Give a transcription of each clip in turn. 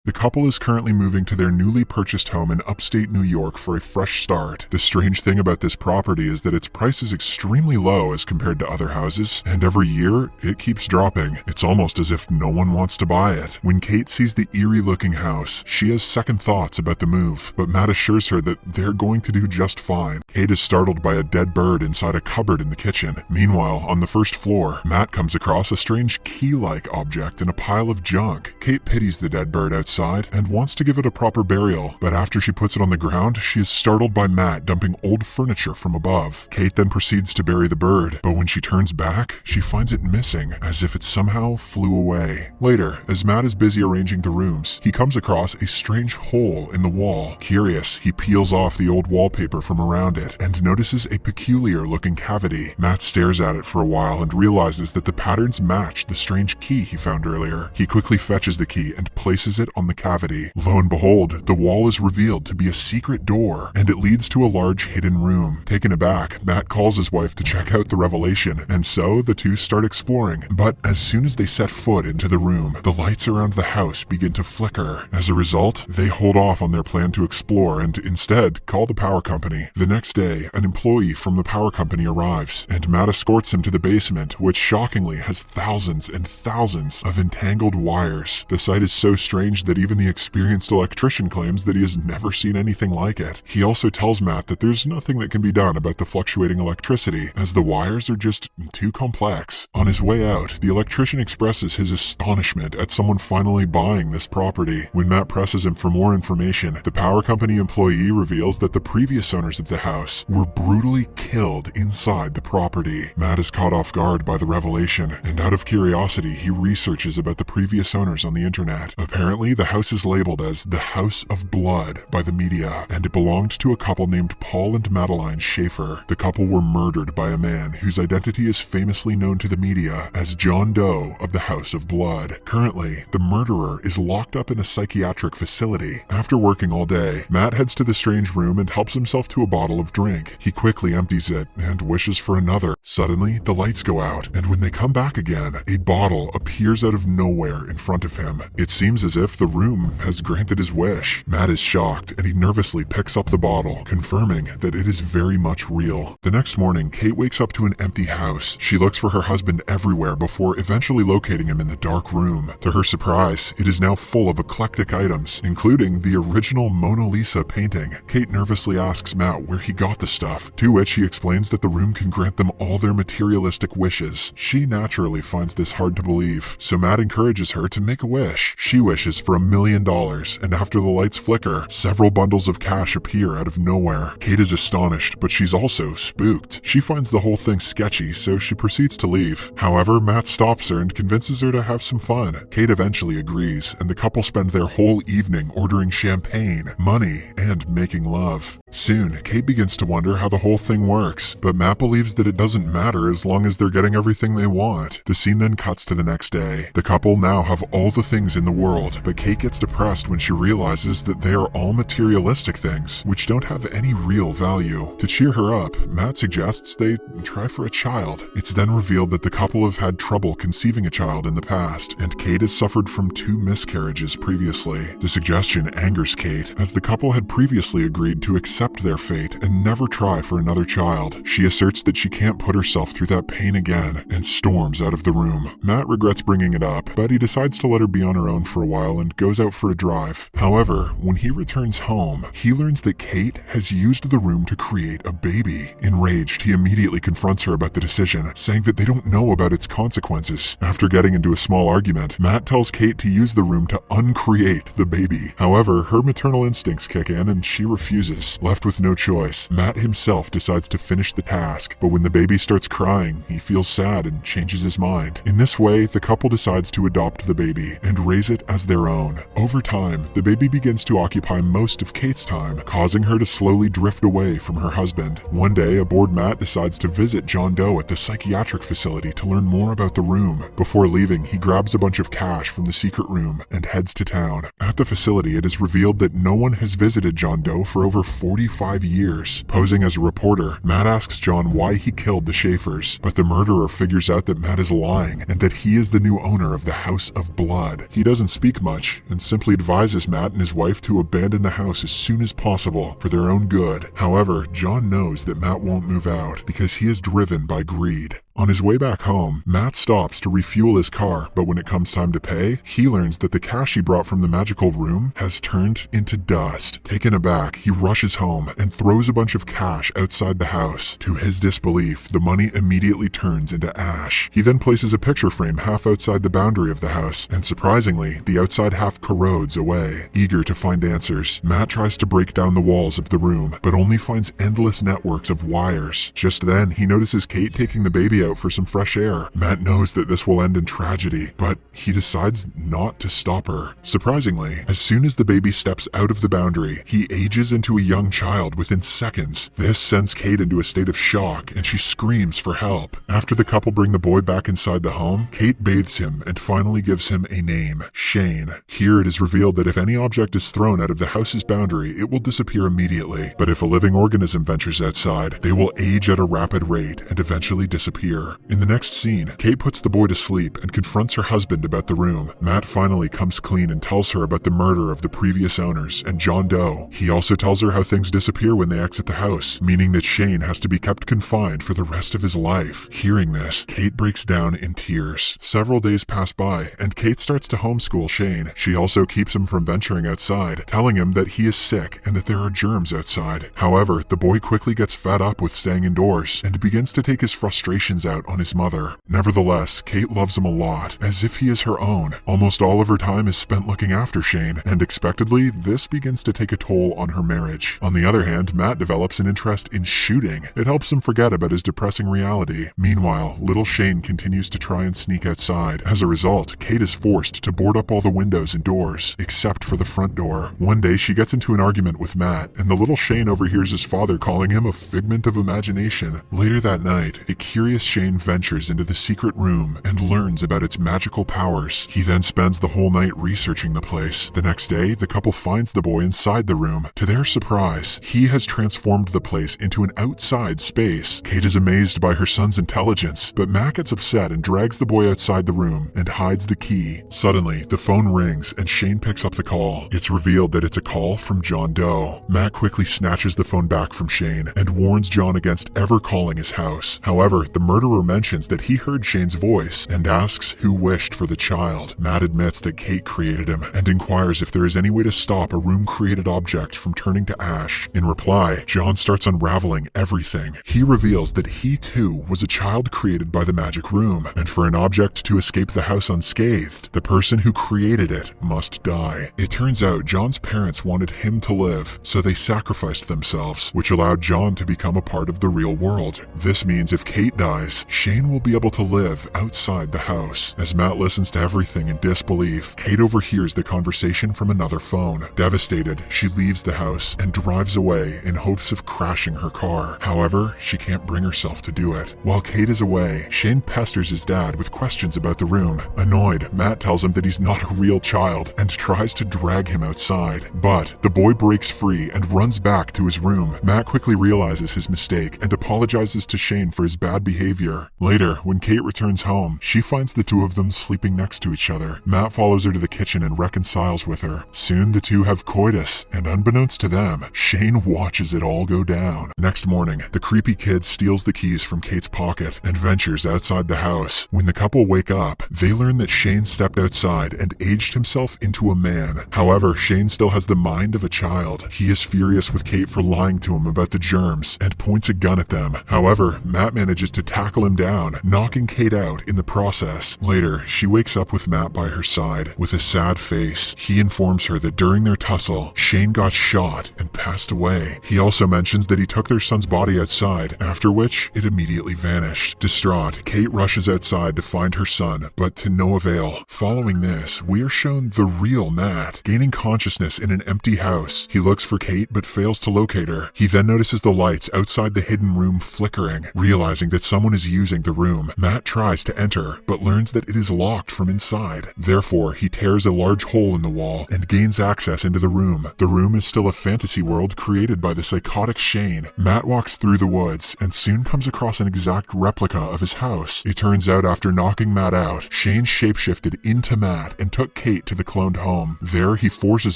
The couple is currently moving to their newly purchased home in upstate New York for a fresh start. The strange thing about this property is that its price is extremely low as compared to other houses, and every year it keeps dropping. It's almost as if no one wants to buy it. When Kate sees the eerie-looking house, she has second thoughts about the move, but Matt assures her that they're going to do just fine. Kate is startled by a dead bird inside a cupboard in the kitchen. Meanwhile, on the first floor, Matt comes across a strange key-like object in a pile of junk. Kate pities the dead bird outside and wants to give it a proper burial, but after she puts it on the ground, she is startled by Matt dumping old furniture from above. Kate then proceeds to bury the bird, but when she turns back, she finds it missing, as if it somehow flew away. Later, as Matt is busy arranging the rooms, he comes across a strange hole in the wall. Curious, he peels off the old wallpaper from around it and notices a peculiar-looking cavity. Matt stares at it for a while and realizes that the patterns match the strange key he found earlier. He quickly fetches the key and places it on the cavity. Lo and behold, the wall is revealed to be a secret door, and it leads to a large hidden room. Taken aback, Matt calls his wife to check out the revelation, and so the two start exploring. But as soon as they set foot into the room, the lights around the house begin to flicker. As a result, they hold off on their plan to explore and instead call the power company. The next day, an employee from the power company arrives, and Matt escorts him to the basement, which shockingly has thousands and thousands of entangled wires. The sight is so strange that even the experienced electrician claims that he has never seen anything like it. He also tells Matt that there's nothing that can be done about the fluctuating electricity, as the wires are just too complex. On his way out, the electrician expresses his astonishment at someone finally buying this property. When Matt presses him for more information, the power company employee reveals that the previous owners of the house were brutally killed inside the property. Matt is caught off guard by the revelation, and out of curiosity, he researches about the previous owners on the internet. Apparently, the house is labeled as the House of Blood by the media, and it belonged to a couple named Paul and Madeline Schaefer. The couple were murdered by a man whose identity is famously known to the media as John Doe of the House of Blood. Currently, the murderer is locked up in a psychiatric facility. After working all day, Matt heads to the strange room and helps himself to a bottle of drink. He quickly empties it and wishes for another. Suddenly, the lights go out, and when they come back again, a bottle appears out of nowhere in front of him. It seems as if the room has granted his wish. Matt is shocked, and he nervously picks up the bottle, confirming that it is very much real. The next morning, Kate wakes up to an empty house. She looks for her husband everywhere before eventually locating him in the dark room. To her surprise, it is now full of eclectic items, including the original Mona Lisa painting. Kate nervously asks Matt where he got the stuff, to which he explains that the room can grant them all their materialistic wishes. She naturally finds this hard to believe, so Matt encourages her to make a wish. She wishes for $1 million, and after the lights flicker, several bundles of cash appear out of nowhere. Kate is astonished, but she's also spooked. She finds the whole thing sketchy, so she proceeds to leave. However, Matt stops her and convinces her to have some fun. Kate eventually agrees, and the couple spend their whole evening ordering champagne, money, and making love. Soon, Kate begins to wonder how the whole thing works, but Matt believes that it doesn't matter as long as they're getting everything they want. The scene then cuts to the next day. The couple now have all the things in the world, but Kate gets depressed when she realizes that they are all materialistic things, which don't have any real value. To cheer her up, Matt suggests they try for a child. It's then revealed that the couple have had trouble conceiving a child in the past, and Kate has suffered from 2 miscarriages previously. The suggestion angers Kate, as the couple had previously agreed to accept their fate and never try for another child. She asserts that she can't put herself through that pain again, and storms out of the room. Matt regrets bringing it up, but he decides to let her be on her own for a while and goes out for a drive. However, when he returns home, he learns that Kate has used the room to create a baby. Enraged, he immediately confronts her about the decision, saying that they don't know about its consequences. After getting into a small argument, Matt tells Kate to use the room to uncreate the baby. However, her maternal instincts kick in and she refuses. Left with no choice, Matt himself decides to finish the task, but when the baby starts crying, he feels sad and changes his mind. In this way, the couple decides to adopt the baby and raise it as their own. Over time, the baby begins to occupy most of Kate's time, causing her to slowly drift away from her husband. One day, a bored Matt decides to visit John Doe at the psychiatric facility to learn more about the room. Before leaving, he grabs a bunch of cash from the secret room and heads to town. At the facility, it is revealed that no one has visited John Doe for over 45 years. Posing as a reporter, Matt asks John why he killed the Schaefers, but the murderer figures out that Matt is lying and that he is the new owner of the House of Blood. He doesn't speak much, and simply advises Matt and his wife to abandon the house as soon as possible for their own good. However, John knows that Matt won't move out because he is driven by greed. On his way back home, Matt stops to refuel his car, but when it comes time to pay, he learns that the cash he brought from the magical room has turned into dust. Taken aback, he rushes home and throws a bunch of cash outside the house. To his disbelief, the money immediately turns into ash. He then places a picture frame half outside the boundary of the house, and surprisingly, the outside half corrodes away. Eager to find answers, Matt tries to break down the walls of the room, but only finds endless networks of wires. Just then, he notices Kate taking the baby out for some fresh air. Matt knows that this will end in tragedy, but he decides not to stop her. Surprisingly, as soon as the baby steps out of the boundary, he ages into a young child within seconds. This sends Kate into a state of shock, and she screams for help. After the couple bring the boy back inside the home, Kate bathes him and finally gives him a name, Shane. Here it is revealed that if any object is thrown out of the house's boundary, it will disappear immediately. But if a living organism ventures outside, they will age at a rapid rate and eventually disappear. In the next scene, Kate puts the boy to sleep and confronts her husband about the room. Matt finally comes clean and tells her about the murder of the previous owners and John Doe. He also tells her how things disappear when they exit the house, meaning that Shane has to be kept confined for the rest of his life. Hearing this, Kate breaks down in tears. Several days pass by, and Kate starts to homeschool Shane. She also keeps him from venturing outside, telling him that he is sick and that there are germs outside. However, the boy quickly gets fed up with staying indoors and begins to take his frustrations out on his mother. Nevertheless, Kate loves him a lot, as if he is her own. Almost all of her time is spent looking after Shane, and expectedly, this begins to take a toll on her marriage. On the other hand, Matt develops an interest in shooting. It helps him forget about his depressing reality. Meanwhile, little Shane continues to try and sneak outside. As a result, Kate is forced to board up all the windows and doors, except for the front door. One day, she gets into an argument with Matt, and the little Shane overhears his father calling him a figment of imagination. Later that night, a curious Shane ventures into the secret room and learns about its magical powers. He then spends the whole night researching the place. The next day, the couple finds the boy inside the room. To their surprise, he has transformed the place into an outside space. Kate is amazed by her son's intelligence, but Matt gets upset and drags the boy outside the room and hides the key. Suddenly, the phone rings and Shane picks up the call. It's revealed that it's a call from John Doe. Matt quickly snatches the phone back from Shane and warns John against ever calling his house. However, the murderer mentions that he heard Shane's voice and asks who wished for the child. Matt admits that Kate created him and inquires if there is any way to stop a room-created object from turning to ash. In reply, John starts unraveling everything. He reveals that he too was a child created by the magic room, and for an object to escape the house unscathed, the person who created it must die. It turns out John's parents wanted him to live, so they sacrificed themselves, which allowed John to become a part of the real world. This means if Kate dies, Shane will be able to live outside the house. As Matt listens to everything in disbelief, Kate overhears the conversation from another phone. Devastated, she leaves the house and drives away in hopes of crashing her car. However, she can't bring herself to do it. While Kate is away, Shane pesters his dad with questions about the room. Annoyed, Matt tells him that he's not a real child and tries to drag him outside. But the boy breaks free and runs back to his room. Matt quickly realizes his mistake and apologizes to Shane for his bad behavior. Later, when Kate returns home, she finds the two of them sleeping next to each other. Matt follows her to the kitchen and reconciles with her. Soon the two have coitus, and unbeknownst to them, Shane watches it all go down. Next morning, the creepy kid steals the keys from Kate's pocket and ventures outside the house. When the couple wake up, they learn that Shane stepped outside and aged himself into a man. However, Shane still has the mind of a child. He is furious with Kate for lying to him about the germs and points a gun at them. However, Matt manages to tackle him down, knocking Kate out in the process. Later, she wakes up with Matt by her side with a sad face. He informs her that during their tussle, Shane got shot and passed away. He also mentions that he took their son's body outside, after which it immediately vanished. Distraught, Kate rushes outside to find her son, but to no avail. Following this, we are shown the real Matt, gaining consciousness in an empty house. He looks for Kate but fails to locate her. He then notices the lights outside the hidden room flickering. Realizing that someone is using the room, Matt tries to enter, but learns that it is locked locked from inside. Therefore, he tears a large hole in the wall and gains access into the room. The room is still a fantasy world created by the psychotic Shane. Matt walks through the woods and soon comes across an exact replica of his house. It turns out after knocking Matt out, Shane shapeshifted into Matt and took Kate to the cloned home. There, he forces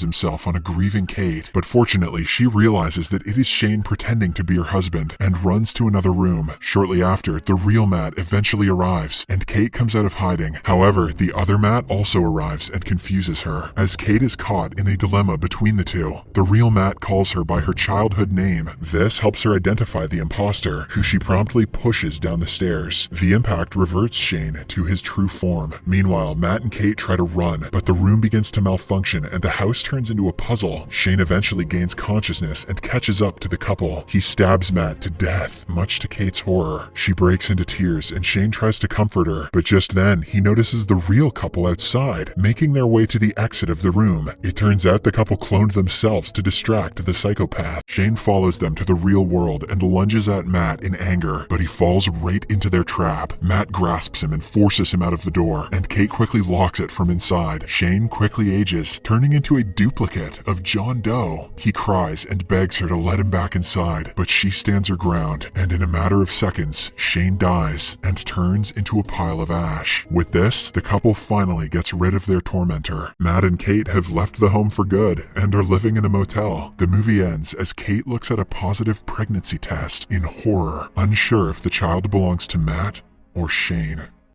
himself on a grieving Kate, but fortunately, she realizes that it is Shane pretending to be her husband and runs to another room. Shortly after, the real Matt eventually arrives and Kate comes out of hiding. However, the other Matt also arrives and confuses her. As Kate is caught in a dilemma between the two, the real Matt calls her by her childhood name. This helps her identify the imposter, who she promptly pushes down the stairs. The impact reverts Shane to his true form. Meanwhile, Matt and Kate try to run, but the room begins to malfunction and the house turns into a puzzle. Shane eventually gains consciousness and catches up to the couple. He stabs Matt to death, much to Kate's horror. She breaks into tears and Shane tries to comfort her, but just then he notices the real couple outside, making their way to the exit of the room. It turns out the couple cloned themselves to distract the psychopath. Shane follows them to the real world and lunges at Matt in anger, but he falls right into their trap. Matt grasps him and forces him out of the door, and Kate quickly locks it from inside. Shane quickly ages, turning into a duplicate of John Doe. He cries and begs her to let him back inside, but she stands her ground, and in a matter of seconds, Shane dies and turns into a pile of ash. With this, the couple finally gets rid of their tormentor. Matt and Kate have left the home for good and are living in a motel. The movie ends as Kate looks at a positive pregnancy test in horror, unsure if the child belongs to Matt or Shane.